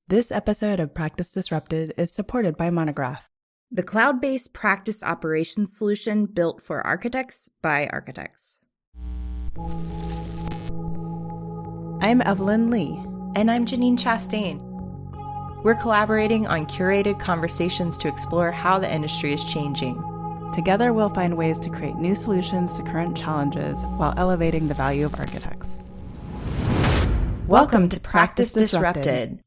This episode of Practice Disrupted is supported by Monograph, the cloud-based practice operations solution built for architects by architects. I'm Evelyn Lee. And I'm Janine Chastain. We're collaborating on curated conversations to explore how the industry is changing. Together, we'll find ways to create new solutions to current challenges while elevating the value of architects. Welcome to Practice Disrupted.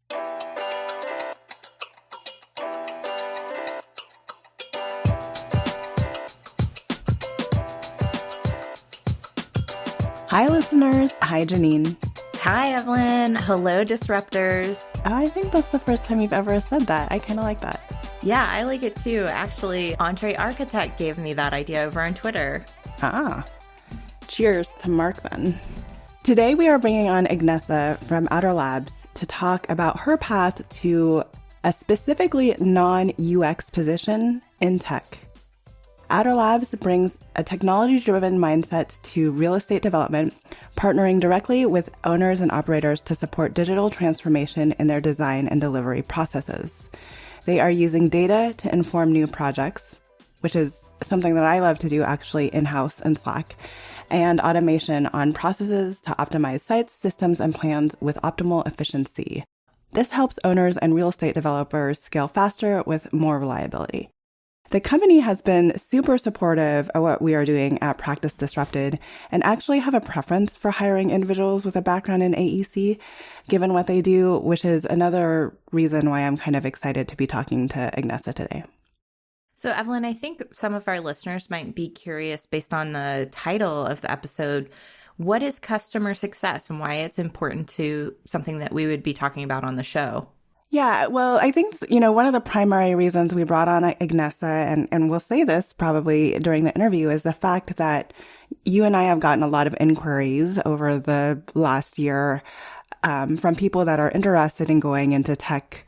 Hi, listeners. Hi, Janine. Hi, Evelyn. Hello, Disruptors. I think that's the first time you've ever said that. I kind of like that. Yeah, I like it too. Actually, Entree Architect gave me that idea over on Twitter. Cheers to Mark then. Today we are bringing on Agnessa from Outer Labs to talk about her path to a specifically non-UX position in tech. Outer Labs brings a technology-driven mindset to real estate development, partnering directly with owners and operators to support digital transformation in their design and delivery processes. They are using data to inform new projects, which is something that I love to do actually in-house in Slack, and automation on processes to optimize sites, systems, and plans with optimal efficiency. This helps owners and real estate developers scale faster with more reliability. The company has been super supportive of what we are doing at Practice Disrupted and actually have a preference for hiring individuals with a background in AEC, given what they do, which is another reason why I'm kind of excited to be talking to Agnessa today. So, Evelyn, I think some of our listeners might be curious based on the title of the episode. What is customer success and why it's important to something that we would be talking about on the show? Yeah, well, I think, one of the primary reasons we brought on Agnessa, and we'll say this probably during the interview, is the fact that you and I have gotten a lot of inquiries over the last year from people that are interested in going into tech,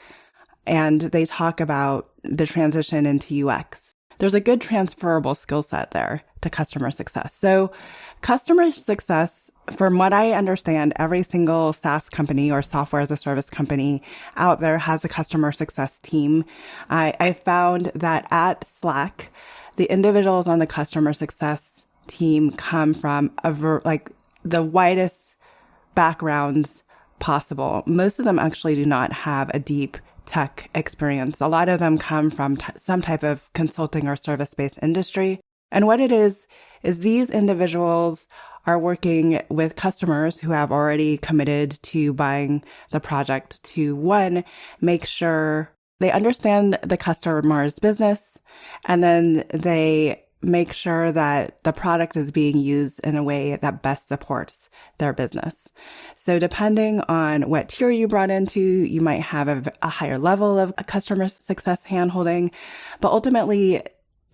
and they talk about the transition into UX. There's a good transferable skill set there to customer success. So customer success, from what I understand, every single SaaS company or software as a service company out there has a customer success team. I found that at Slack, the individuals on the customer success team come from the widest backgrounds possible. Most of them actually do not have a deep tech experience. A lot of them come from some type of consulting or service-based industry. And what it is these individuals are working with customers who have already committed to buying the project to, one, make sure they understand the customer's business, and then they make sure that the product is being used in a way that best supports their business. So depending on what tier you brought into, you might have a higher level of customer success handholding, but ultimately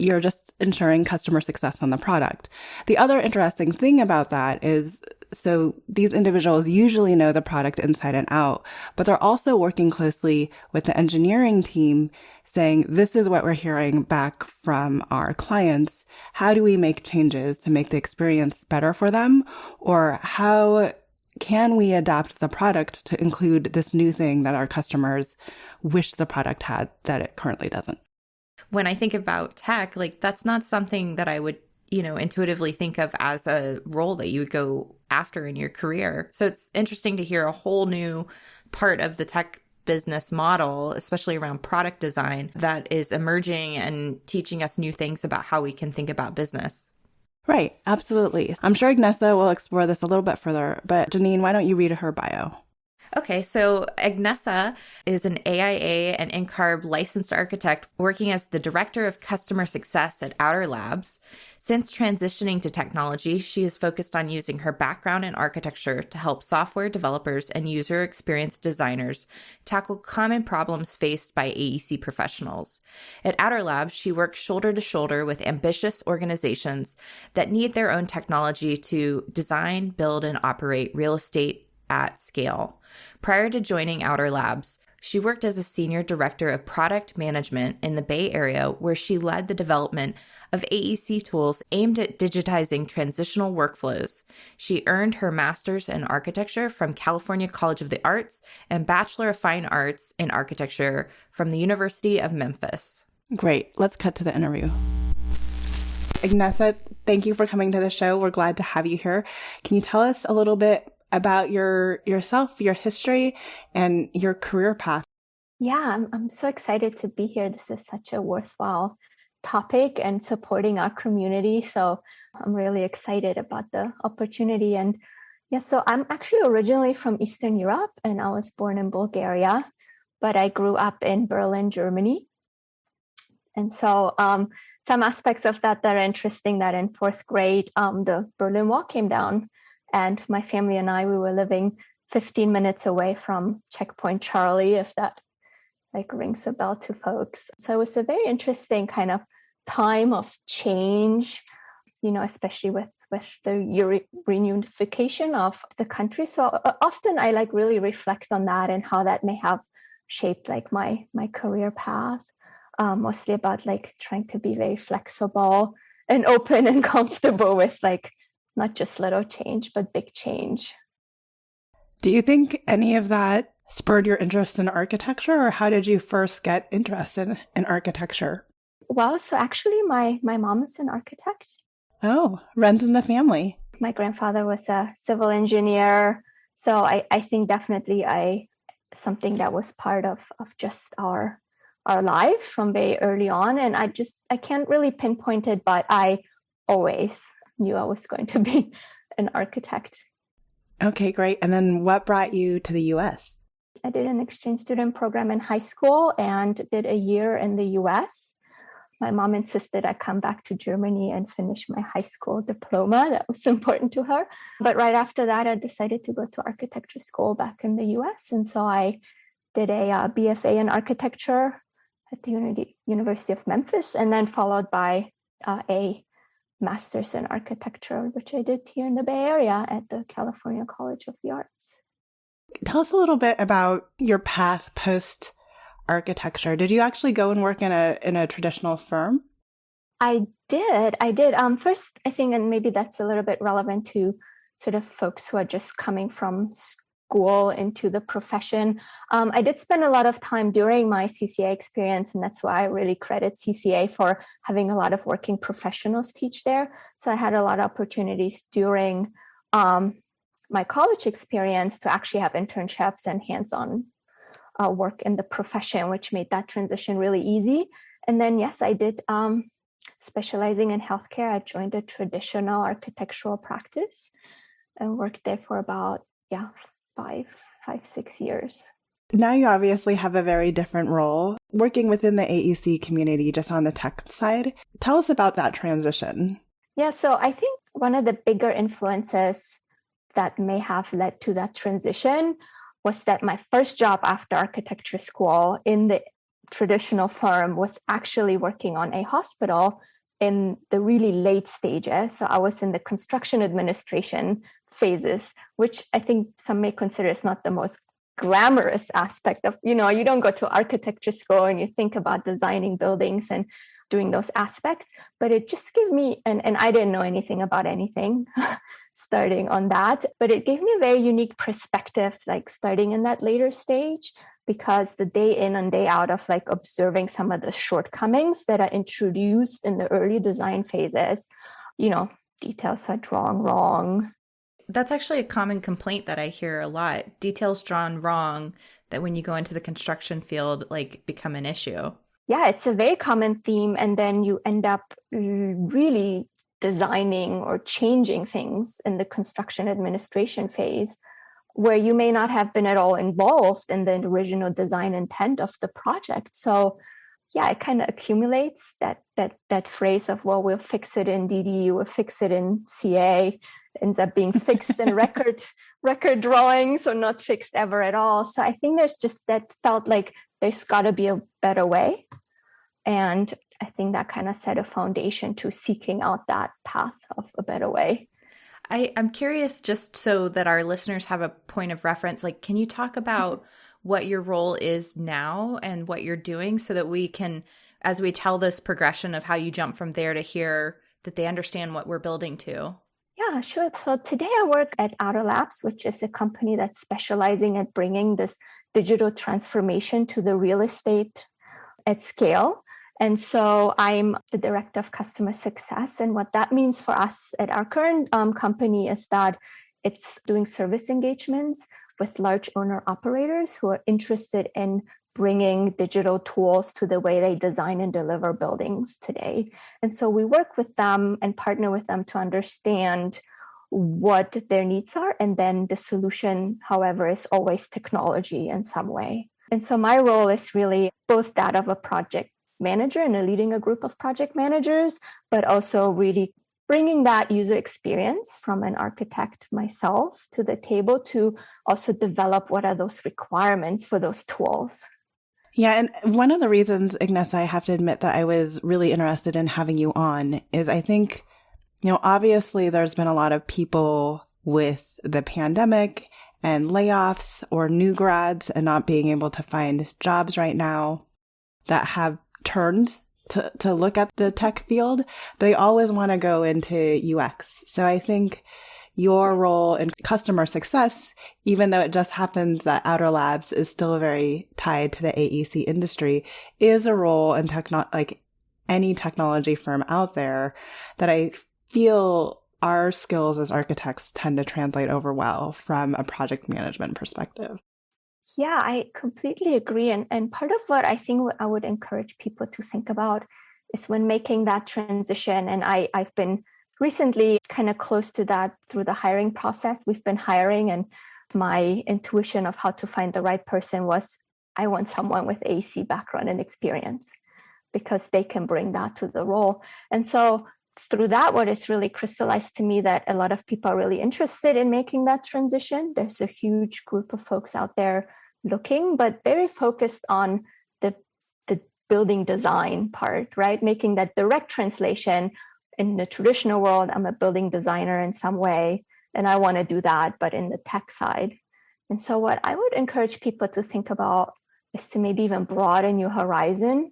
you're just ensuring customer success on the product. The other interesting thing about that is, so these individuals usually know the product inside and out, but they're also working closely with the engineering team saying, this is what we're hearing back from our clients. How do we make changes to make the experience better for them? Or how can we adapt the product to include this new thing that our customers wish the product had that it currently doesn't? When I think about tech, that's not something that I would, intuitively think of as a role that you would go after in your career. So it's interesting to hear a whole new part of the tech business model, especially around product design, that is emerging and teaching us new things about how we can think about business. Right. Absolutely. I'm sure Agnessa will explore this a little bit further, but Janine, why don't you read her bio? Okay, so Agnessa is an AIA and NCARB licensed architect working as the Director of Customer Success at Outer Labs. Since transitioning to technology, she is focused on using her background in architecture to help software developers and user experience designers tackle common problems faced by AEC professionals. At Outer Labs, she works shoulder to shoulder with ambitious organizations that need their own technology to design, build, and operate real estate at scale. Prior to joining Outer Labs, She worked as a senior director of product management in the Bay Area, where she led the development of AEC tools aimed at digitizing transitional workflows. She earned her master's in architecture from California College of the Arts and Bachelor of Fine Arts in Architecture from the University of Memphis. Great. Let's cut to the interview. Agnessa, thank you for coming to the show. We're glad to have you here. Can you tell us a little bit about yourself, your history, and your career path? Yeah, I'm so excited to be here. This is such a worthwhile topic and supporting our community. So I'm really excited about the opportunity. And yeah, so I'm actually originally from Eastern Europe and I was born in Bulgaria, but I grew up in Berlin, Germany. And so some aspects of that are interesting, that in fourth grade, the Berlin Wall came down and my family and I, we were living 15 minutes away from Checkpoint Charlie, if that like rings a bell to folks. So it was a very interesting kind of time of change, especially with the reunification of the country. So often I like really reflect on that and how that may have shaped like my career path, mostly about like trying to be very flexible and open and comfortable with like not just little change, but big change. Do you think any of that spurred your interest in architecture, or how did you first get interested in architecture? Well, so actually my mom is an architect. Oh, runs in the family. My grandfather was a civil engineer. So I think definitely something that was part of just our life from very early on. And I can't really pinpoint it, but I always knew I was going to be an architect. Okay, great. And then what brought you to the U.S.? I did an exchange student program in high school and did a year in the U.S. My mom insisted I come back to Germany and finish my high school diploma. That was important to her. But right after that, I decided to go to architecture school back in the U.S. And so I did a BFA in architecture at the University of Memphis, and then followed by a master's in architecture, which I did here in the Bay Area at the California College of the Arts. Tell us a little bit about your path post architecture. Did you actually go and work in a traditional firm? I did. First, I think, and maybe that's a little bit relevant to sort of folks who are just coming from school into the profession. I did spend a lot of time during my CCA experience, and that's why I really credit CCA for having a lot of working professionals teach there. So I had a lot of opportunities during my college experience to actually have internships and hands-on work in the profession, which made that transition really easy. And then, yes, I did specializing in healthcare. I joined a traditional architectural practice and worked there for about, 6 years. Now you obviously have a very different role working within the AEC community, just on the tech side. Tell us about that transition. Yeah, so I think one of the bigger influences that may have led to that transition was that my first job after architecture school in the traditional firm was actually working on a hospital in the really late stages. So I was in the construction administration phases, which I think some may consider is not the most glamorous aspect of, you don't go to architecture school and you think about designing buildings and doing those aspects, but it just gave me, and I didn't know anything about anything starting on that, but it gave me a very unique perspective, like starting in that later stage, because the day in and day out of like observing some of the shortcomings that are introduced in the early design phases, details are drawn wrong. That's actually a common complaint that I hear a lot. Details drawn wrong that when you go into the construction field, like become an issue. Yeah, it's a very common theme. And then you end up really designing or changing things in the construction administration phase where you may not have been at all involved in the original design intent of the project. So yeah, it kind of accumulates that phrase of, well, we'll fix it in DD, we'll fix it in CA, ends up being fixed in record drawings or not fixed ever at all. So I think there's just that felt like there's got to be a better way. And I think that kind of set a foundation to seeking out that path of a better way. I'm curious, just so that our listeners have a point of reference, like, can you talk about what your role is now and what you're doing so that we can, as we tell this progression of how you jump from there to here, that they understand what we're building to? Yeah, sure. So today I work at Outer Labs, which is a company that's specializing at bringing this digital transformation to the real estate at scale. And so I'm the director of customer success. And what that means for us at our current company is that it's doing service engagements with large owner operators who are interested in bringing digital tools to the way they design and deliver buildings today. And so we work with them and partner with them to understand what their needs are. And then the solution, however, is always technology in some way. And so my role is really both that of a project manager and leading a group of project managers, but also really bringing that user experience from an architect myself to the table to also develop what are those requirements for those tools. Yeah, and one of the reasons, Agnessa, I have to admit that I was really interested in having you on is I think, obviously there's been a lot of people with the pandemic and layoffs or new grads and not being able to find jobs right now that have turned to look at the tech field. They always want to go into UX. So I think your role in customer success, even though it just happens that Outer Labs is still very tied to the AEC industry, is a role in like any technology firm out there that I feel our skills as architects tend to translate over well from a project management perspective. Yeah, I completely agree. And part of what I think I would encourage people to think about is when making that transition. And I've been recently kind of close to that through the hiring process. We've been hiring, and my intuition of how to find the right person was I want someone with AC background and experience because they can bring that to the role. And so through that, what is really crystallized to me that a lot of people are really interested in making that transition. There's a huge group of folks out there looking, but very focused on the building design part, right? Making that direct translation. In the traditional world, I'm a building designer in some way, and I want to do that, but in the tech side. And so what I would encourage people to think about is to maybe even broaden your horizon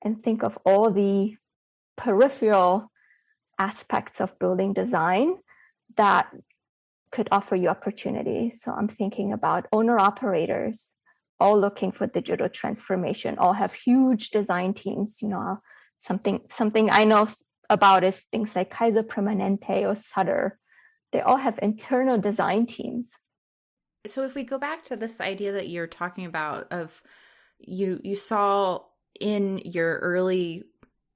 and think of all the peripheral aspects of building design that could offer you opportunity. So I'm thinking about owner operators, all looking for digital transformation, all have huge design teams. Something I know about is things like Kaiser Permanente or Sutter. They all have internal design teams. So if we go back to this idea that you're talking about of you saw in your early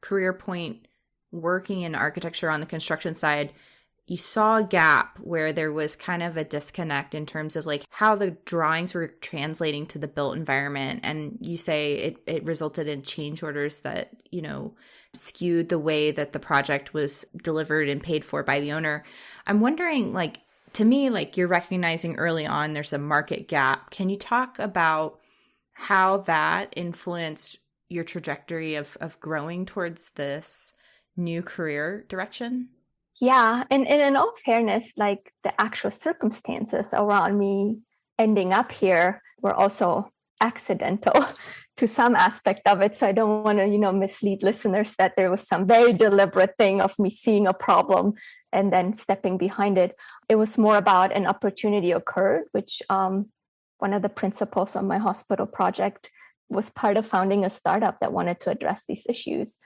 career point working in architecture on the construction side, you saw a gap where there was kind of a disconnect in terms of like how the drawings were translating to the built environment. And you say it resulted in change orders that, skewed the way that the project was delivered and paid for by the owner. I'm wondering, like, to me, like you're recognizing early on there's a market gap. Can you talk about how that influenced your trajectory of growing towards this new career direction? Yeah. And in all fairness, like the actual circumstances around me ending up here were also accidental to some aspect of it. So I don't want to, mislead listeners that there was some very deliberate thing of me seeing a problem and then stepping behind it. It was more about an opportunity occurred, which one of the principals on my hospital project was part of founding a startup that wanted to address these issues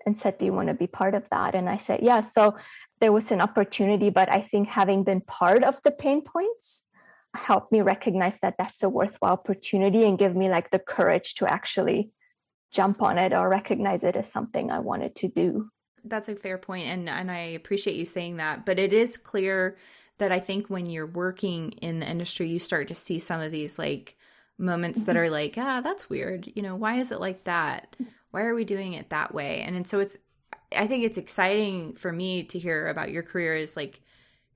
and said, do you want to be part of that? And I said, yeah. So there was an opportunity, but I think having been part of the pain points helped me recognize that that's a worthwhile opportunity and give me like the courage to actually jump on it or recognize it as something I wanted to do. That's a fair point, and I appreciate you saying that. But it is clear that I think when you're working in the industry, you start to see some of these like moments that are like, that's weird. Why is it like that? Why are we doing it that way? And so I think it's exciting for me to hear about your career is like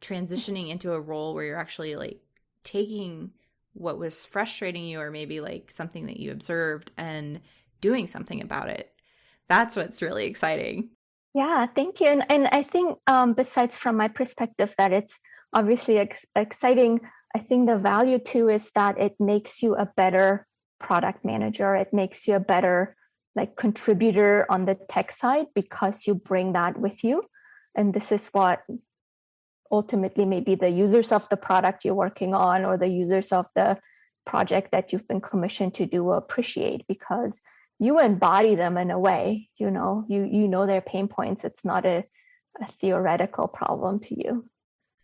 transitioning into a role where you're actually like taking what was frustrating you or maybe like something that you observed and doing something about it. That's what's really exciting. Yeah, thank you. And I think besides from my perspective that it's obviously exciting, I think the value too is that it makes you a better product manager. It makes you a better like contributor on the tech side because you bring that with you. And this is what ultimately maybe the users of the product you're working on or the users of the project that you've been commissioned to do will appreciate, because you embody them in a way. You know their pain points. It's not a theoretical problem to you.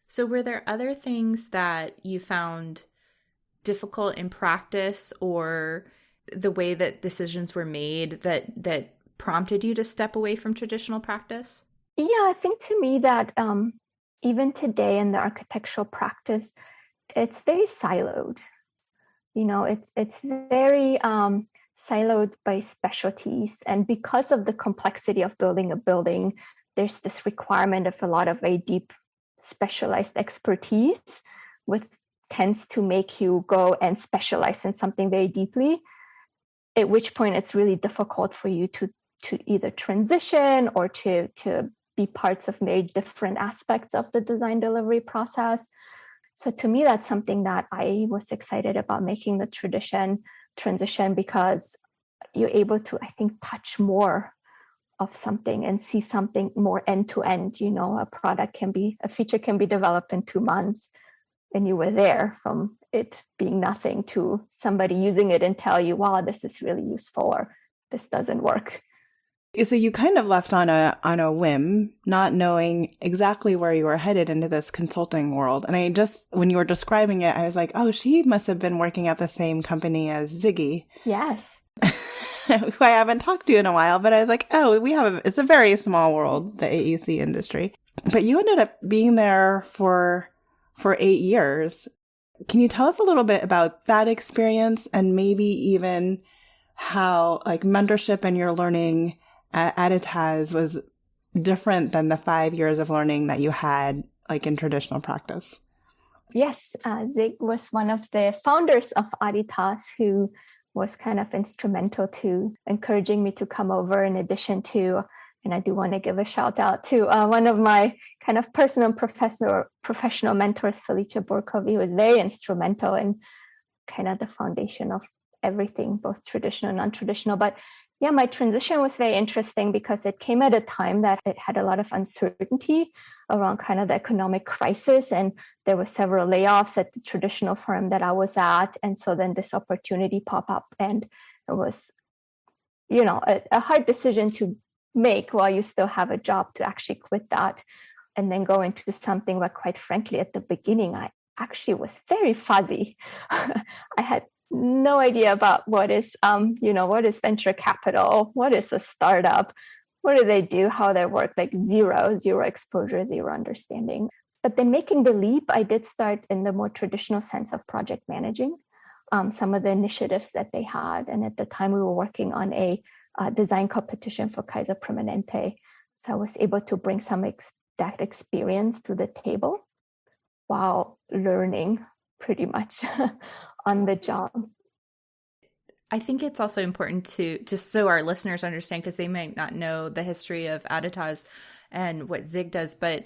So were there other things that you found difficult in practice, or the way that decisions were made that prompted you to step away from traditional practice? Yeah, I think to me that even today in the architectural practice, it's very siloed. It's very siloed by specialties. And because of the complexity of building a building, there's this requirement of a lot of very deep specialized expertise, which tends to make you go and specialize in something very deeply, at which point it's really difficult for you to either transition or to be parts of very different aspects of the design delivery process. So to me, that's something that I was excited about making the transition, because you're able to, I think, touch more of something and see something more end to end. A feature can be developed in 2 months, and you were there from it being nothing to somebody using it and tell you, wow, this is really useful, or this doesn't work. So you kind of left on a whim, not knowing exactly where you were headed into this consulting world. And when you were describing it, I was like, oh, she must have been working at the same company as Ziggy. Yes. Who I haven't talked to in a while, but I was like, oh, it's a very small world, the AEC industry. But you ended up being there for 8 years. Can you tell us a little bit about that experience, and maybe even how like mentorship and your learning at Adidas was different than the 5 years of learning that you had like in traditional practice? Yes, Zig was one of the founders of Adidas, who was kind of instrumental to encouraging me to come over, in addition to, and I do want to give a shout out to one of my kind of personal and professional mentors, Felicia Borkovi, who was very instrumental in kind of the foundation of everything, both traditional and non-traditional. But yeah, my transition was very interesting because it came at a time that it had a lot of uncertainty around kind of the economic crisis. And there were several layoffs at the traditional firm that I was at. And so then this opportunity popped up, and it was, a hard decision to make while you still have a job, to actually quit that and then go into something where, quite frankly, at the beginning, I actually was very fuzzy. I had no idea about what is venture capital, what is a startup, what do they do, how they work, like zero exposure, zero understanding. But then making the leap, I did start in the more traditional sense of project managing some of the initiatives that they had. And at the time we were working on a design competition for Kaiser Permanente. So I was able to bring some that experience to the table while learning pretty much on the job. I think it's also important to just so our listeners understand, because they might not know the history of Adidas and what Zig does, but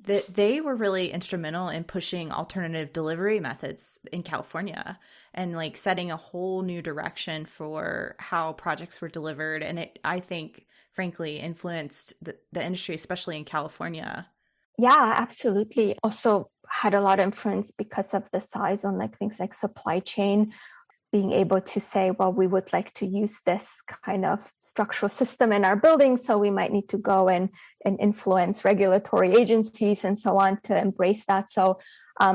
that they were really instrumental in pushing alternative delivery methods in California and like setting a whole new direction for how projects were delivered. And it, I think, frankly, influenced the industry, especially in California. Yeah, absolutely. Also had a lot of influence because of the size on like things like supply chain, being able to say, well, we would like to use this kind of structural system in our building, so we might need to go and influence regulatory agencies and so on to embrace that. So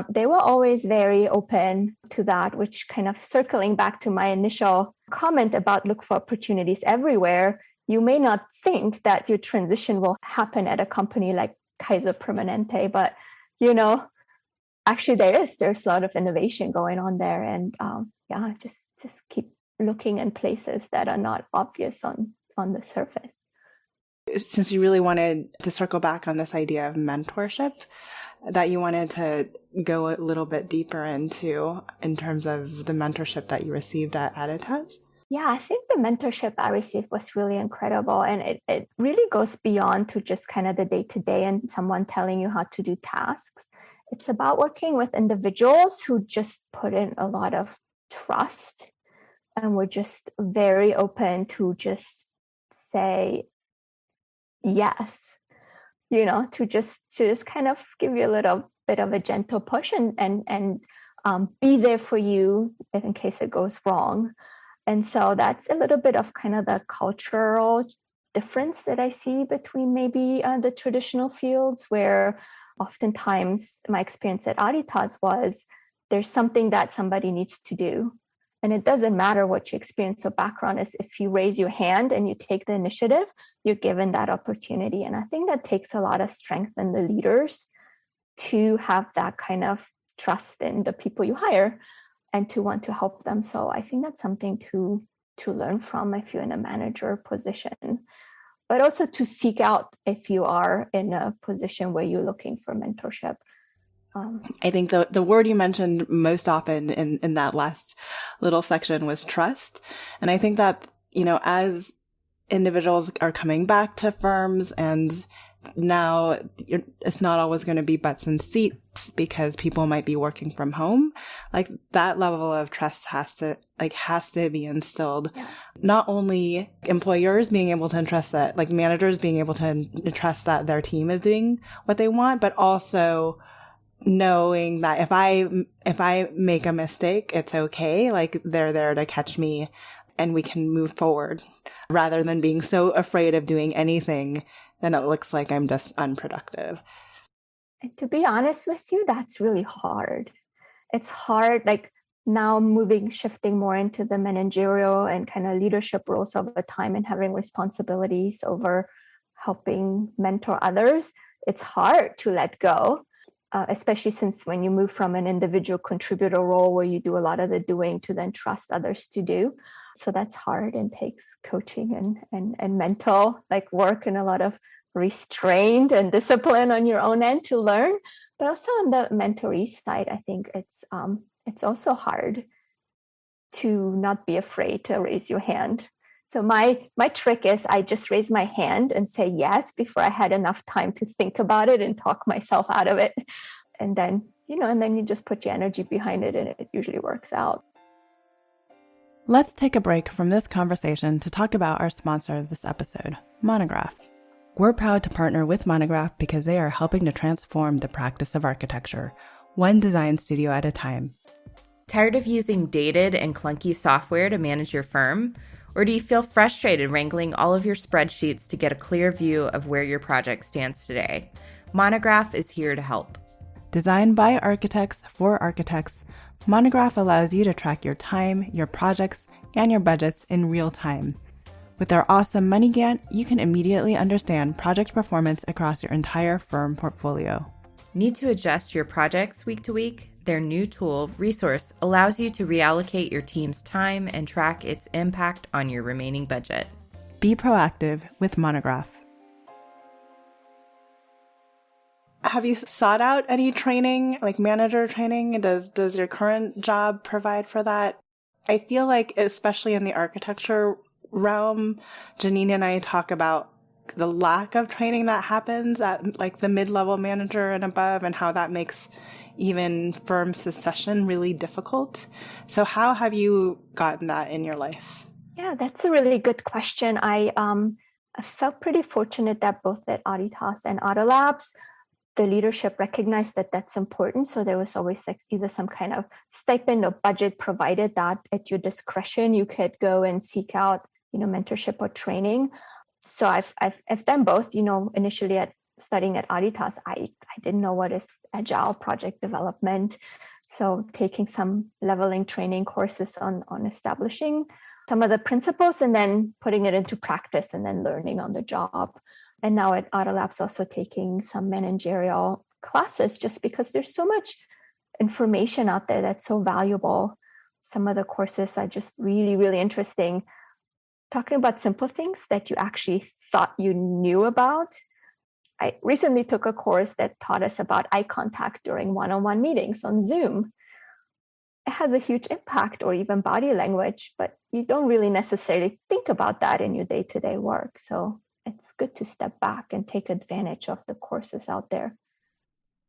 they were always very open to that, which kind of circling back to my initial comment about look for opportunities everywhere. You may not think that your transition will happen at a company like Kaiser Permanente, but actually there's a lot of innovation going on there, and just keep looking in places that are not obvious on the surface. Since you really wanted to circle back on this idea of mentorship that you wanted to go a little bit deeper into in terms of the mentorship that you received at Adidas? Yeah, I think the mentorship I received was really incredible. And it really goes beyond to just kind of the day-to-day and someone telling you how to do tasks. It's about working with individuals who just put in a lot of trust and we're just very open to just say yes, to just kind of give you a little bit of a gentle push and be there for you in case it goes wrong. And so that's a little bit of kind of the cultural difference that I see between maybe the traditional fields, where oftentimes my experience at Aditas was there's something that somebody needs to do. And it doesn't matter what your experience or background is. If you raise your hand and you take the initiative, you're given that opportunity. And I think that takes a lot of strength in the leaders to have that kind of trust in the people you hire and to want to help them. So I think that's something to learn from if you're in a manager position, but also to seek out if you are in a position where you're looking for mentorship. I think the word you mentioned most often in that last little section was trust. And I think that, as individuals are coming back to firms, and now it's not always going to be butts and seats because people might be working from home. Like, that level of trust has to be instilled. Yeah. Not only employers being able to entrust that, like managers being able to trust that their team is doing what they want, but also knowing that if I make a mistake, it's okay. Like, they're there to catch me and we can move forward, rather than being so afraid of doing anything then it looks like I'm just unproductive. And to be honest with you, that's really hard. It's hard, like now shifting more into the managerial and kind of leadership roles over time and having responsibilities over helping mentor others. It's hard to let go, especially since when you move from an individual contributor role where you do a lot of the doing to then trust others to do. So that's hard and takes coaching and mental work and a lot of restraint and discipline on your own end to learn. But also on the mentoree side, I think it's also hard to not be afraid to raise your hand. So my trick is I just raise my hand and say yes before I had enough time to think about it and talk myself out of it. And then, and then you just put your energy behind it and it usually works out. Let's take a break from this conversation to talk about our sponsor of this episode, Monograph. We're proud to partner with Monograph because they are helping to transform the practice of architecture, one design studio at a time. Tired of using dated and clunky software to manage your firm? Or do you feel frustrated wrangling all of your spreadsheets to get a clear view of where your project stands today? Monograph is here to help. Designed by architects for architects, Monograph allows you to track your time, your projects, and your budgets in real time. With their awesome Money Gantt, you can immediately understand project performance across your entire firm portfolio. Need to adjust your projects week to week? Their new tool, Resource, allows you to reallocate your team's time and track its impact on your remaining budget. Be proactive with Monograph. Have you sought out any training, like manager training? Does your current job provide for that? I feel like, especially in the architecture realm, Janine and I talk about the lack of training that happens at like the mid-level manager and above, and how that makes even firm succession really difficult. So how have you gotten that in your life? Yeah, that's a really good question. I felt pretty fortunate that both at Aditas and Autolabs, the leadership recognized that that's important. So there was always either some kind of stipend or budget provided that at your discretion, you could go and seek out, mentorship or training. So I've done both, initially studying at Aditas, I didn't know what is agile project development. So taking some leveling training courses on establishing some of the principles and then putting it into practice and then learning on the job. And now at Autolabs, also taking some managerial classes just because there's so much information out there that's so valuable. Some of the courses are just really, really interesting. Talking about simple things that you actually thought you knew about. I recently took a course that taught us about eye contact during one-on-one meetings on Zoom. It has a huge impact, or even body language, but you don't really necessarily think about that in your day-to-day work. So it's good to step back and take advantage of the courses out there.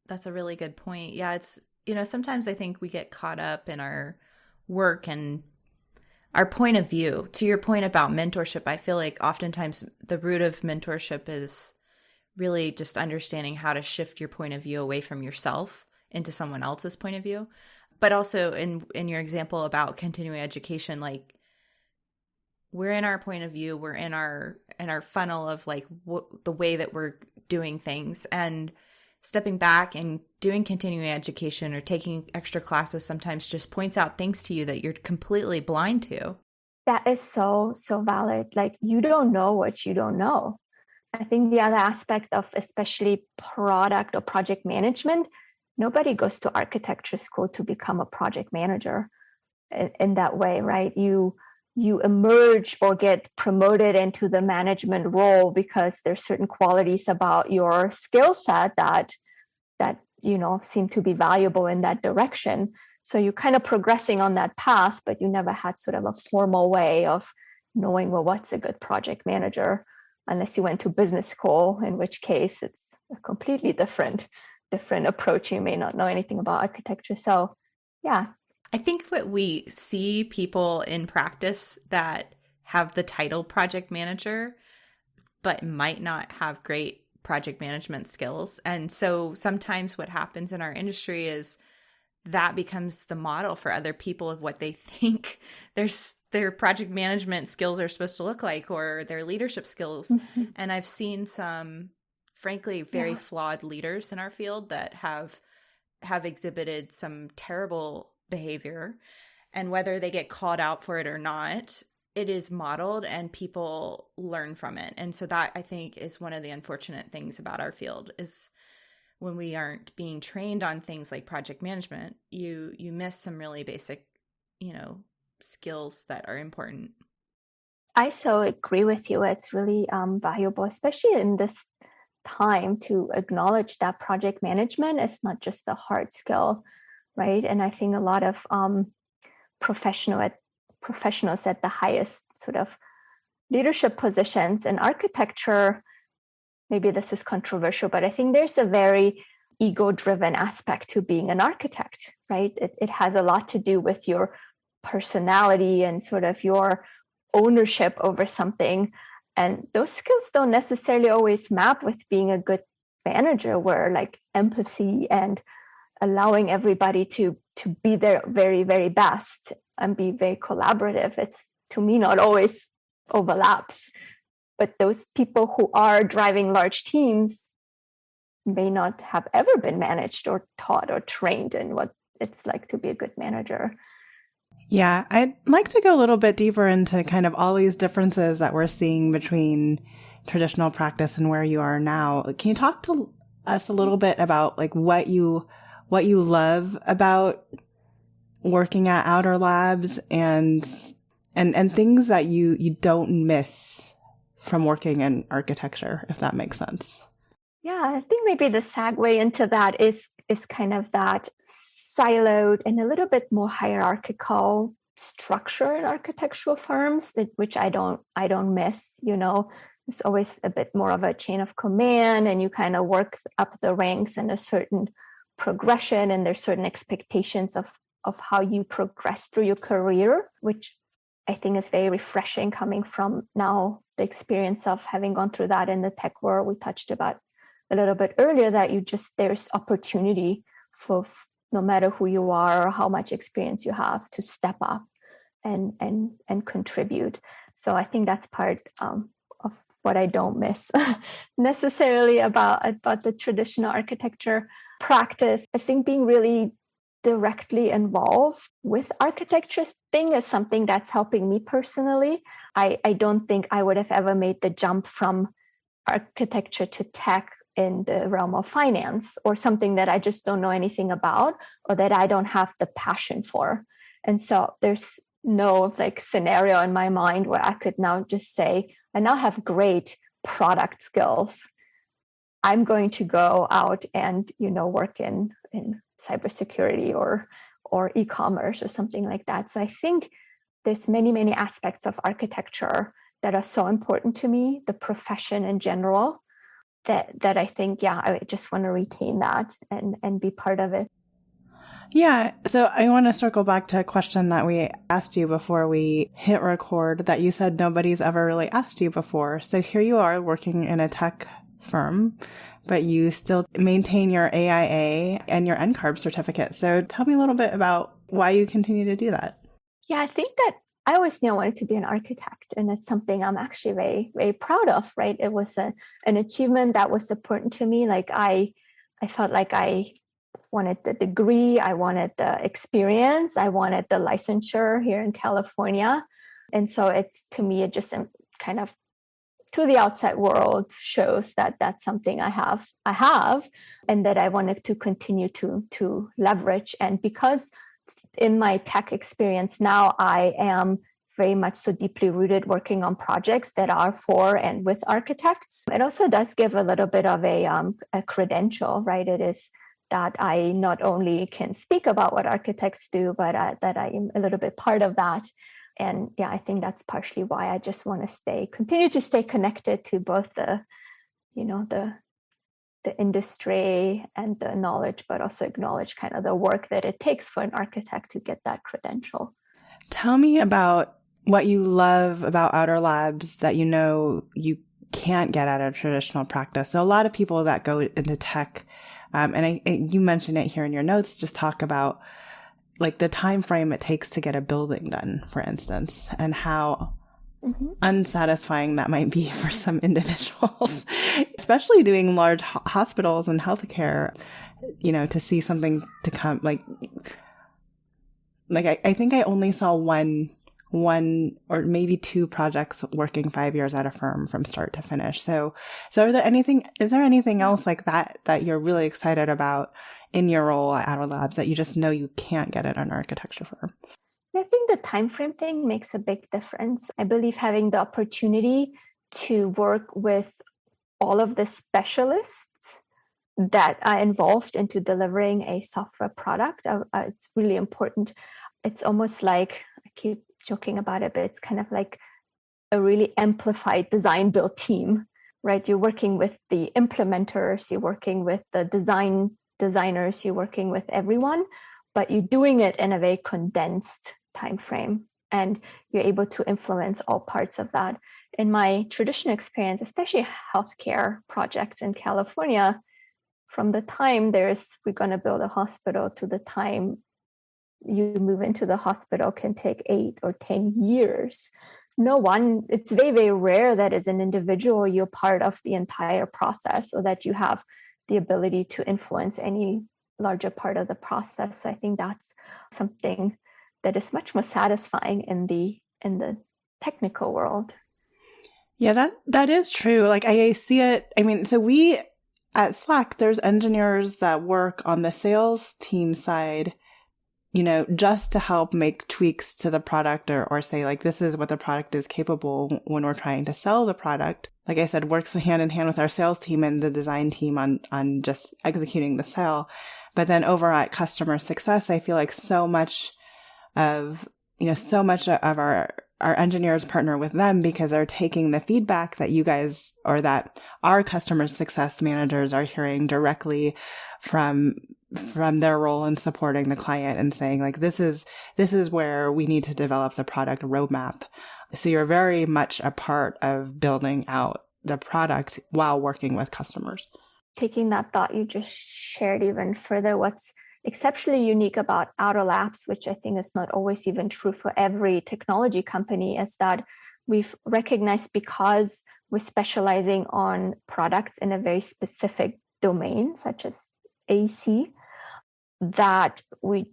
That's a really good point. Yeah, it's, sometimes I think we get caught up in our work and our point of view. To your point about mentorship, I feel like oftentimes the root of mentorship is really just understanding how to shift your point of view away from yourself into someone else's point of view. But also in your example about continuing education, like we're in our point of view, we're in our funnel of like the way that we're doing things, and stepping back and doing continuing education or taking extra classes sometimes just points out things to you that you're completely blind to. That is so valid. Like, you don't know what you don't know. I think the other aspect of especially product or project management, nobody goes to architecture school to become a project manager in that way, right? You emerge or get promoted into the management role because there's certain qualities about your skill set that seem to be valuable in that direction. So you're kind of progressing on that path, but you never had sort of a formal way of knowing, well, what's a good project manager, unless you went to business school, in which case it's a completely different approach. You may not know anything about architecture. So yeah. I think what we see people in practice that have the title project manager, but might not have great project management skills. And so sometimes what happens in our industry is that becomes the model for other people of what they think their project management skills are supposed to look like, or their leadership skills. Mm-hmm. And I've seen some, frankly, very flawed leaders in our field that have exhibited some terrible behavior, and whether they get called out for it or not, it is modeled and people learn from it. And so that, I think, is one of the unfortunate things about our field, is when we aren't being trained on things like project management, you miss some really basic, skills that are important. I so agree with you. It's really valuable, especially in this time, to acknowledge that project management is not just a hard skill, right? And I think a lot of professionals at the highest sort of leadership positions in architecture, maybe this is controversial, but I think there's a very ego-driven aspect to being an architect, right? It has a lot to do with your personality and sort of your ownership over something. And those skills don't necessarily always map with being a good manager, where like empathy and allowing everybody to be their very, very best and be very collaborative, it's, to me, not always overlaps. But those people who are driving large teams may not have ever been managed or taught or trained in what it's like to be a good manager. Yeah, I'd like to go a little bit deeper into kind of all these differences that we're seeing between traditional practice and where you are now. Can you talk to us a little bit about like what you love about working at Outer Labs and things that you don't miss from working in architecture, if that makes sense? Yeah, I think maybe the segue into that is kind of that siloed and a little bit more hierarchical structure in architectural firms, which I don't miss. It's always a bit more of a chain of command, and you kind of work up the ranks in a certain progression, and there's certain expectations of how you progress through your career, which I think is very refreshing, coming from now the experience of having gone through that in the tech world. We touched about a little bit earlier that there's opportunity for, no matter who you are or how much experience you have, to step up and contribute. So I think that's part of what I don't miss necessarily about the traditional architecture practice. I think being really directly involved with architecture thing is something that's helping me personally. I don't think I would have ever made the jump from architecture to tech in the realm of finance, or something that I just don't know anything about, or that I don't have the passion for. And so there's no like scenario in my mind where I could now just say, I now have great product skills, I'm going to go out and work in cybersecurity or e-commerce or something like that. So I think there's many aspects of architecture that are so important to me, the profession in general, that I think, I just want to retain that and be part of it. Yeah. So I want to circle back to a question that we asked you before we hit record that you said nobody's ever really asked you before. So here you are working in a tech firm, but you still maintain your AIA and your NCARB certificate. So tell me a little bit about why you continue to do that. Yeah, I think that I always knew I wanted to be an architect, and it's something I'm actually very, very proud of, right? It was an achievement that was important to me. Like I felt like I wanted the degree, I wanted the experience, I wanted the licensure here in California. And so it's, to me, it just kind of to the outside world shows that that's something I have, and that I wanted to continue to leverage. And because in my tech experience now, I am very much so deeply rooted working on projects that are for and with architects. It also does give a little bit of a credential, right? It is that I not only can speak about what architects do, but that I am a little bit part of that. And yeah, I think that's partially why I just want to continue to stay connected to both the industry and the knowledge, but also acknowledge kind of the work that it takes for an architect to get that credential. Tell me about what you love about Outer Labs that you know you can't get at a traditional practice. So a lot of people that go into tech, and you mentioned it here in your notes, just talk about like the time frame it takes to get a building done, for instance, and how unsatisfying that might be for some individuals, especially doing large hospitals and healthcare, to see something to come I think I only saw one or maybe two projects working 5 years at a firm from start to finish. So is there anything else like that you're really excited about in your role at Outer Labs that you just know you can't get at an architecture firm? I think the time frame thing makes a big difference. I believe having the opportunity to work with all of the specialists that are involved into delivering a software product, it's really important. It's almost like, I keep joking about it, but it's kind of like a really amplified design build team, right? You're working with the implementers, you're working with the designers, you're working with everyone, but you're doing it in a very condensed time frame, and you're able to influence all parts of that. In my traditional experience, especially healthcare projects in California, from the time we're going to build a hospital to the time you move into the hospital can take 8 or 10 years. It's very, very rare that as an individual, you're part of the entire process, or that you have the ability to influence any larger part of the process. So I think that's something that is much more satisfying in the technical world. Yeah, that is true. Like I see it. I mean, so we at Slack, there's engineers that work on the sales team side, just to help make tweaks to the product or say like, this is what the product is capable when we're trying to sell the product. Like I said, works hand in hand with our sales team and the design team on just executing the sale. But then over at customer success, I feel like so much of our engineers partner with them because they're taking the feedback that you guys or that our customer success managers are hearing directly from their role in supporting the client and saying like, this is where we need to develop the product roadmap. So you're very much a part of building out the product while working with customers. Taking that thought you just shared even further, what's exceptionally unique about Outer Labs, which I think is not always even true for every technology company, is that we've recognized, because we're specializing on products in a very specific domain, such as AC, that we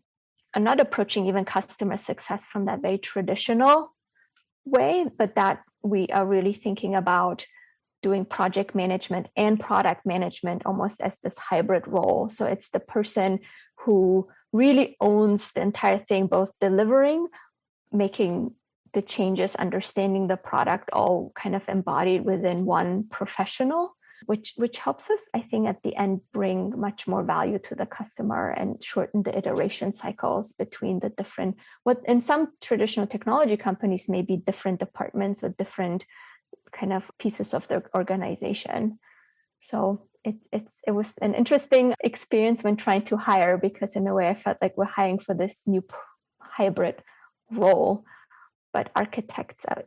are not approaching even customer success from that very traditional way, but that we are really thinking about doing project management and product management almost as this hybrid role. So it's the person who really owns the entire thing, both delivering, making the changes, understanding the product, all kind of embodied within one professional, which helps us, I think, at the end bring much more value to the customer and shorten the iteration cycles between the different, what in some traditional technology companies may be different departments or different kind of pieces of the organization. So it was an interesting experience when trying to hire, because in a way I felt like we're hiring for this new hybrid role, but architects are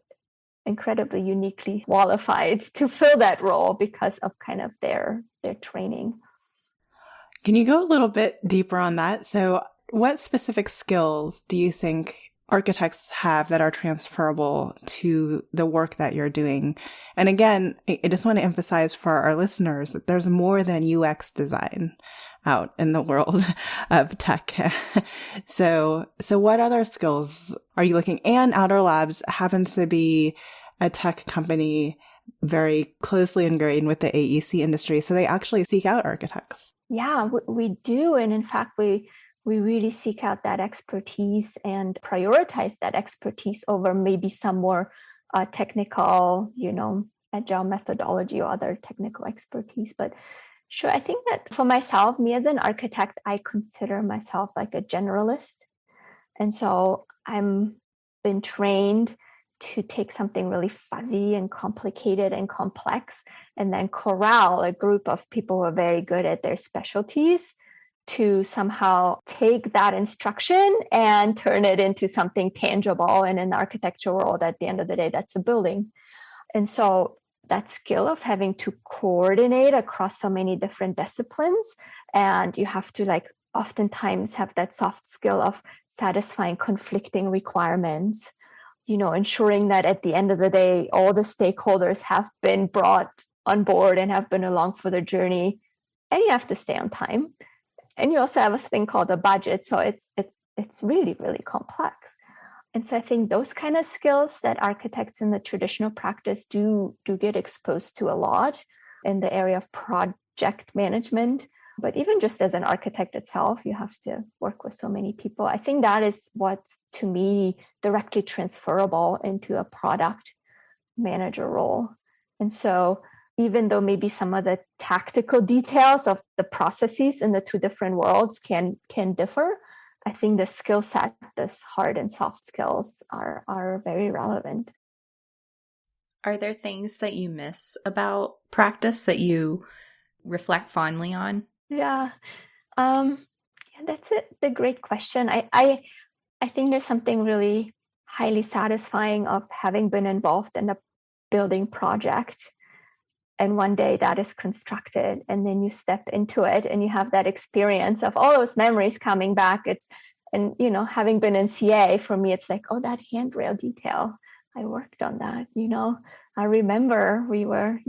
incredibly uniquely qualified to fill that role because of kind of their training. Can you go a little bit deeper on that? So what specific skills do you think architects have that are transferable to the work that you're doing? And again, I just want to emphasize for our listeners that there's more than UX design out in the world of tech. So what other skills are you looking? And Outer Labs happens to be a tech company very closely ingrained with the AEC industry. So they actually seek out architects. Yeah, we do. And in fact, we really seek out that expertise and prioritize that expertise over maybe some more technical, agile methodology or other technical expertise. But sure, I think that for myself, me as an architect, I consider myself like a generalist. And so I'm been trained to take something really fuzzy and complicated and complex and then corral a group of people who are very good at their specialties to somehow take that instruction and turn it into something tangible. And in the architecture world, at the end of the day, that's a building. And so that skill of having to coordinate across so many different disciplines, and you have to oftentimes have that soft skill of satisfying conflicting requirements, ensuring that at the end of the day, all the stakeholders have been brought on board and have been along for the journey, and you have to stay on time. And you also have a thing called a budget. So it's really, really complex. And so I think those kind of skills that architects in the traditional practice do get exposed to a lot in the area of project management. But even just as an architect itself, you have to work with so many people. I think that is what's, to me, directly transferable into a product manager role. And so even though maybe some of the tactical details of the processes in the two different worlds can differ, I think the skill set, this hard and soft skills are very relevant. Are there things that you miss about practice that you reflect fondly on? Yeah, that's the great question. I think there's something really highly satisfying of having been involved in a building project, and one day that is constructed, and then you step into it and you have that experience of all those memories coming back. Having been in CA, for me, it's like, oh, that handrail detail, I worked on that. I remember we were,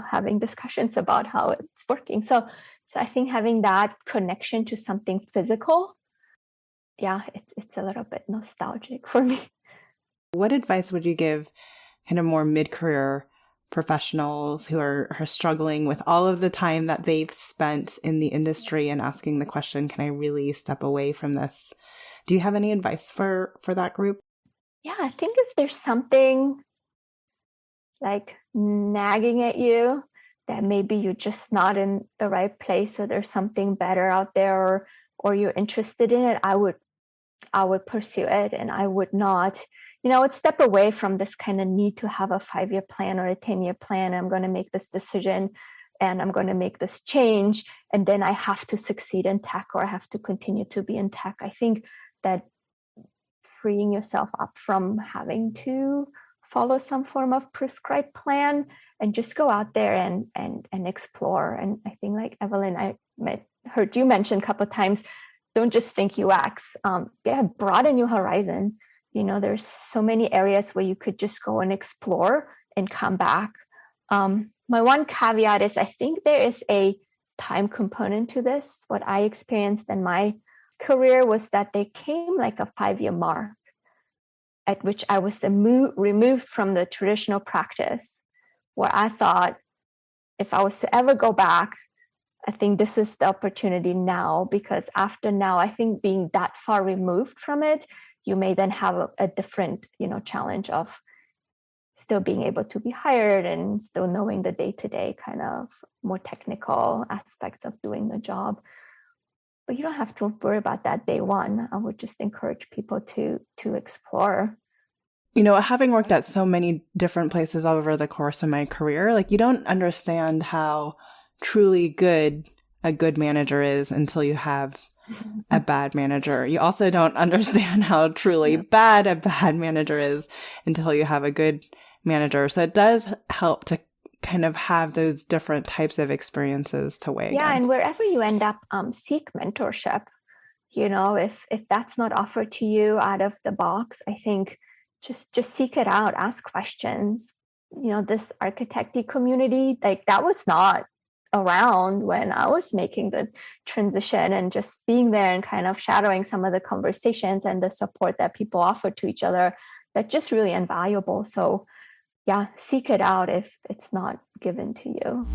having discussions about how it's working. So I think having that connection to something physical, yeah, it's a little bit nostalgic for me. What advice would you give kind of more mid-career professionals who are struggling with all of the time that they've spent in the industry and asking the question, can I really step away from this? Do you have any advice for that group? Yeah, I think if there's something like nagging at you that maybe you're just not in the right place, or there's something better out there, or you're interested in it, I would pursue it. And I would not, I would step away from this kind of need to have a 5-year plan or a 10-year plan. I'm going to make this decision and I'm going to make this change, and then I have to succeed in tech, or I have to continue to be in tech. I think that freeing yourself up from having to follow some form of prescribed plan and just go out there and explore. And I think, like Evelyn, I heard you mention a couple of times, don't just think UX. Broaden your horizon. There's so many areas where you could just go and explore and come back. My one caveat is I think there is a time component to this. What I experienced in my career was that there came like a 5-year mark at which I was removed from the traditional practice, where I thought, if I was to ever go back, I think this is the opportunity now, because after now, I think being that far removed from it, you may then have a different, challenge of still being able to be hired and still knowing the day-to-day kind of more technical aspects of doing the job. But you don't have to worry about that day one. I would just encourage people to explore. Having worked at so many different places over the course of my career, you don't understand how truly good a good manager is until you have a bad manager. You also don't understand how truly bad a bad manager is until you have a good manager. So it does help to kind of have those different types of experiences to weigh against. And wherever you end up, seek mentorship. If that's not offered to you out of the box, I think just seek it out, ask questions. This architecty community, like that was not around when I was making the transition, and just being there and kind of shadowing some of the conversations and the support that people offer to each other, that's just really invaluable. So yeah, seek it out if it's not given to you.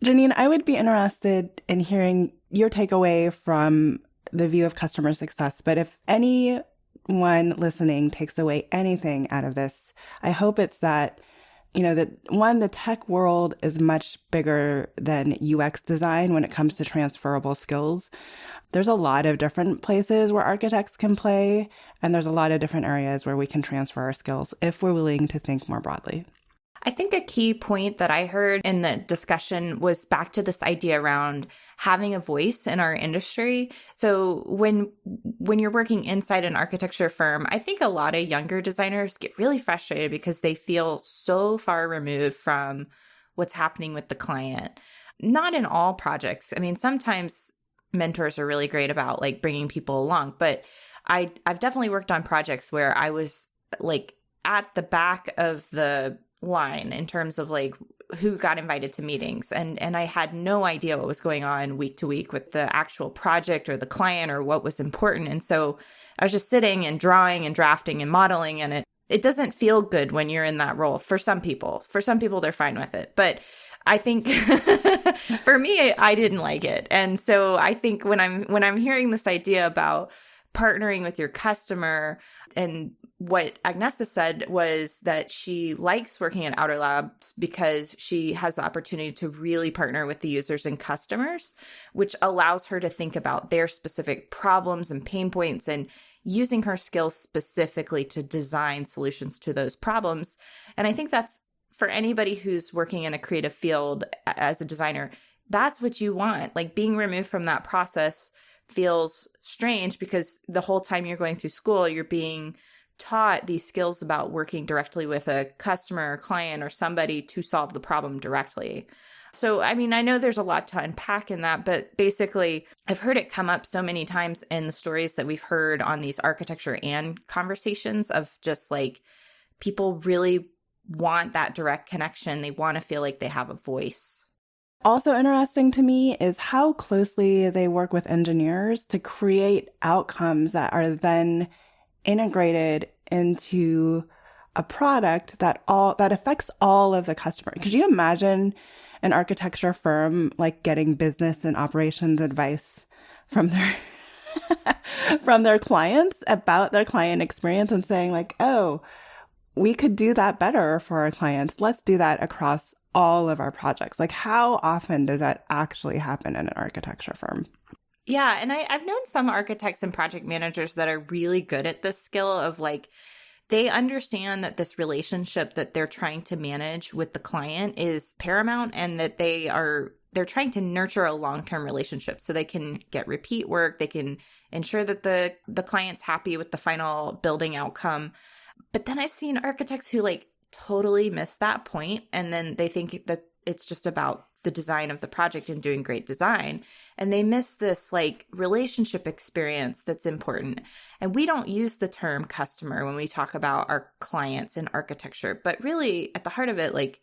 Janine, I would be interested in hearing your takeaway from the view of customer success. But if anyone listening takes away anything out of this, I hope it's that, that one, the tech world is much bigger than UX design when it comes to transferable skills. There's a lot of different places where architects can play, and there's a lot of different areas where we can transfer our skills if we're willing to think more broadly. I think a key point that I heard in the discussion was back to this idea around having a voice in our industry. So when you're working inside an architecture firm, I think a lot of younger designers get really frustrated because they feel so far removed from what's happening with the client. Not in all projects. I mean, sometimes mentors are really great about like bringing people along, but I've definitely worked on projects where I was like at the back of the line in terms of like who got invited to meetings, and I had no idea what was going on week to week with the actual project or the client or what was important. And so I was just sitting and drawing and drafting and modeling, and it doesn't feel good when you're in that role. For some people they're fine with it, but I think for me, I didn't like it. And so I think when I'm hearing this idea about partnering with your customer, and what Agnessa said was that she likes working at Outer Labs because she has the opportunity to really partner with the users and customers, which allows her to think about their specific problems and pain points and using her skills specifically to design solutions to those problems. And I think that's for anybody who's working in a creative field as a designer, that's what you want. Like being removed from that process feels strange because the whole time you're going through school, you're being taught these skills about working directly with a customer or client or somebody to solve the problem directly. So, I mean, I know there's a lot to unpack in that, but basically I've heard it come up so many times in the stories that we've heard on these architecture and conversations of just like people really want that direct connection. They want to feel like they have a voice. Also interesting to me is how closely they work with engineers to create outcomes that are then integrated into a product that affects all of the customers. Could you imagine an architecture firm like getting business and operations advice from their from their clients about their client experience and saying like, oh, we could do that better for our clients. Let's do that across all of our projects. Like, how often does that actually happen in an architecture firm? Yeah. And I've known some architects and project managers that are really good at this skill of like, they understand that this relationship that they're trying to manage with the client is paramount, and that they're trying to nurture a long-term relationship so they can get repeat work. They can ensure that the client's happy with the final building outcome. But then I've seen architects who like totally miss that point, and then they think that it's just about the design of the project and doing great design, and they miss this like relationship experience that's important. And we don't use the term customer when we talk about our clients in architecture, but really at the heart of it, like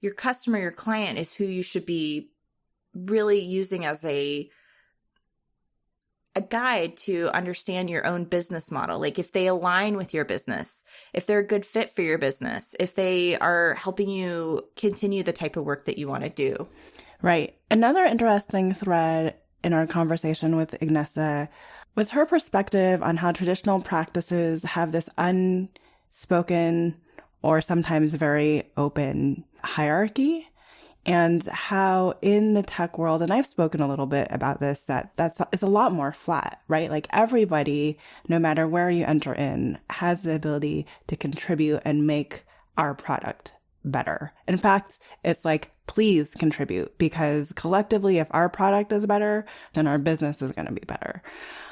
your customer, your client is who you should be really using as a guide to understand your own business model. Like if they align with your business, if they're a good fit for your business, if they are helping you continue the type of work that you want to do. Right. Another interesting thread in our conversation with Agnessa was her perspective on how traditional practices have this unspoken or sometimes very open hierarchy, and how in the tech world, and I've spoken a little bit about this, it's a lot more flat, right? Like everybody, no matter where you enter in, has the ability to contribute and make our product better. In fact, it's like, please contribute, because collectively, if our product is better, then our business is going to be better.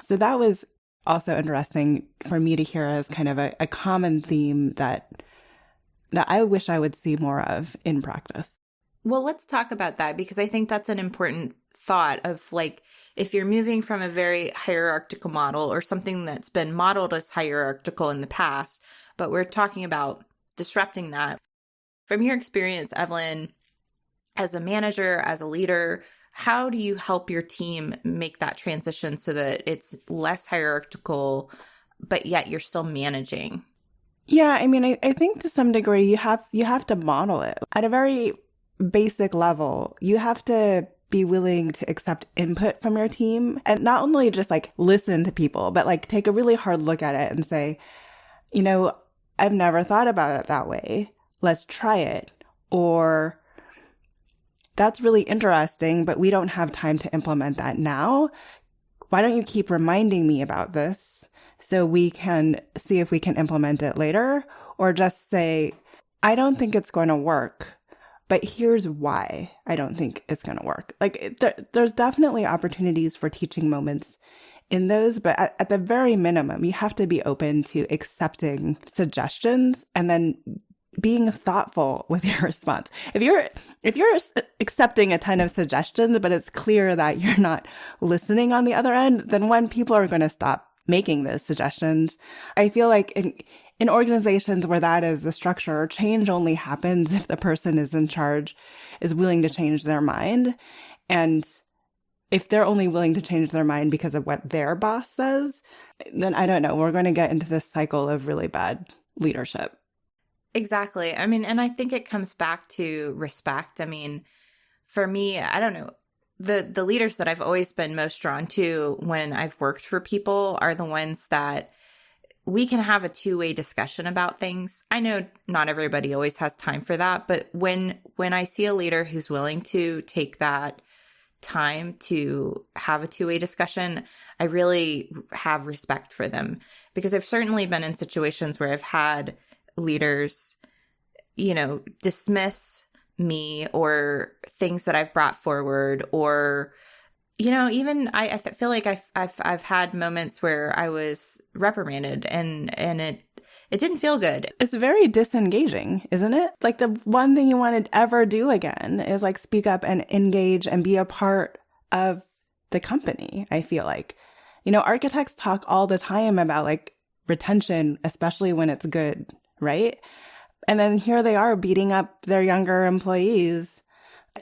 So that was also interesting for me to hear as kind of a common theme that I wish I would see more of in practice. Well, let's talk about that, because I think that's an important thought of, like, if you're moving from a very hierarchical model or something that's been modeled as hierarchical in the past, but we're talking about disrupting that. From your experience, Evelyn, as a manager, as a leader, how do you help your team make that transition so that it's less hierarchical, but yet you're still managing? Yeah, I mean, I think to some degree you have to model it. At a very basic level, you have to be willing to accept input from your team, and not only just like listen to people, but like take a really hard look at it and say, I've never thought about it that way. Let's try it. Or that's really interesting, but we don't have time to implement that now. Why don't you keep reminding me about this so we can see if we can implement it later? Or just say, I don't think it's going to work, but here's why I don't think it's going to work. Like there's definitely opportunities for teaching moments in those, but at the very minimum, you have to be open to accepting suggestions and then being thoughtful with your response. If you're accepting a ton of suggestions, but it's clear that you're not listening on the other end, then when people are going to stop making those suggestions. I feel like in organizations where that is the structure, change only happens if the person is in charge is willing to change their mind. And if they're only willing to change their mind because of what their boss says, then I don't know, we're going to get into this cycle of really bad leadership. Exactly. I mean, and I think it comes back to respect. I mean, for me, I don't know, the leaders that I've always been most drawn to when I've worked for people are the ones that we can have a two-way discussion about things. I know not everybody always has time for that, but when I see a leader who's willing to take that time to have a two-way discussion, I really have respect for them, because I've certainly been in situations where I've had leaders, dismiss me or things that I've brought forward, or, even I feel like I've had moments where I was reprimanded and it didn't feel good. It's very disengaging, isn't it? It's like the one thing you want to ever do again is like speak up and engage and be a part of the company. I feel like, architects talk all the time about like retention, especially when it's good, right? And then here they are beating up their younger employees.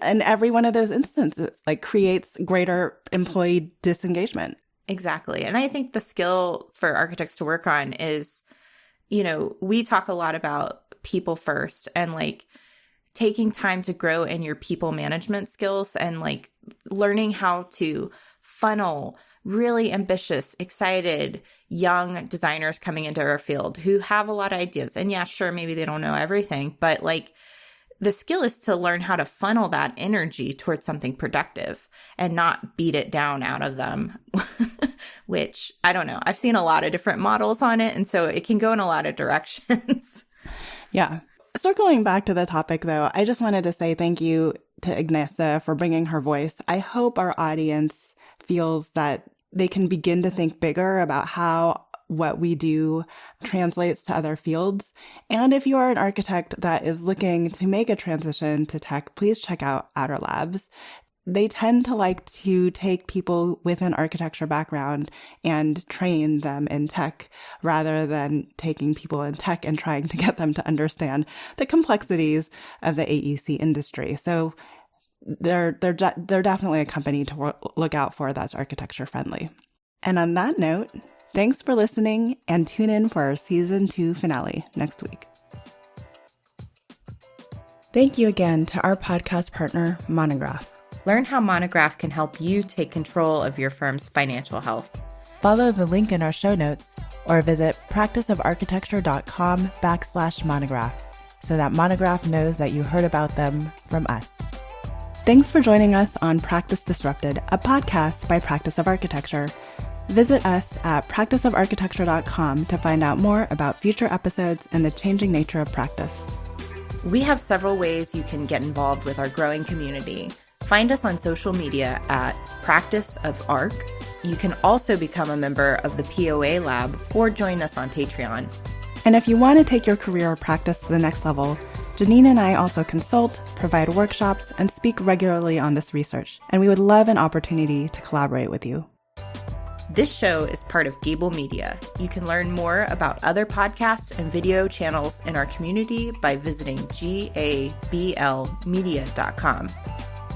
And every one of those instances like creates greater employee disengagement. Exactly. And I think the skill for architects to work on is, we talk a lot about people first and like taking time to grow in your people management skills and like learning how to funnel really ambitious, excited, young designers coming into our field who have a lot of ideas. And yeah, sure, maybe they don't know everything, but like the skill is to learn how to funnel that energy towards something productive and not beat it down out of them, which I don't know. I've seen a lot of different models on it, and so it can go in a lot of directions. Yeah. Circling back to the topic, though, I just wanted to say thank you to Agnessa for bringing her voice. I hope our audience feels that they can begin to think bigger about how what we do translates to other fields. And if you are an architect that is looking to make a transition to tech, please check out Outer Labs. They tend to like to take people with an architecture background and train them in tech rather than taking people in tech and trying to get them to understand the complexities of the AEC industry. So they're definitely a company to look out for that's architecture friendly. And on that note, thanks for listening, and tune in for our season 2 finale next week. Thank you again to our podcast partner, Monograph. Learn how Monograph can help you take control of your firm's financial health. Follow the link in our show notes or visit practiceofarchitecture.com/monograph so that Monograph knows that you heard about them from us. Thanks for joining us on Practice Disrupted, a podcast by Practice of Architecture. Visit us at practiceofarchitecture.com to find out more about future episodes and the changing nature of practice. We have several ways you can get involved with our growing community. Find us on social media at Practice of Arc. You can also become a member of the POA Lab or join us on Patreon. And if you want to take your career or practice to the next level, Janine and I also consult, provide workshops, and speak regularly on this research, and we would love an opportunity to collaborate with you. This show is part of Gable Media. You can learn more about other podcasts and video channels in our community by visiting gablmedia.com.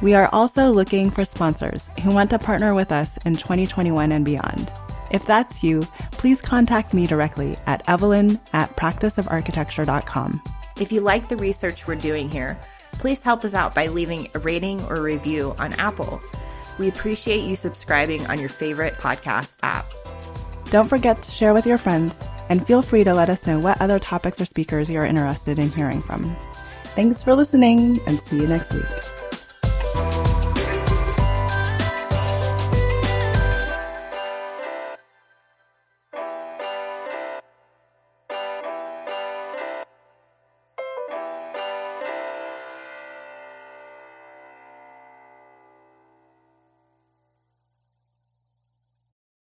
We are also looking for sponsors who want to partner with us in 2021 and beyond. If that's you, please contact me directly at evelyn@practiceofarchitecture.com. If you like the research we're doing here, please help us out by leaving a rating or review on Apple. We appreciate you subscribing on your favorite podcast app. Don't forget to share with your friends, and feel free to let us know what other topics or speakers you're interested in hearing from. Thanks for listening, and see you next week.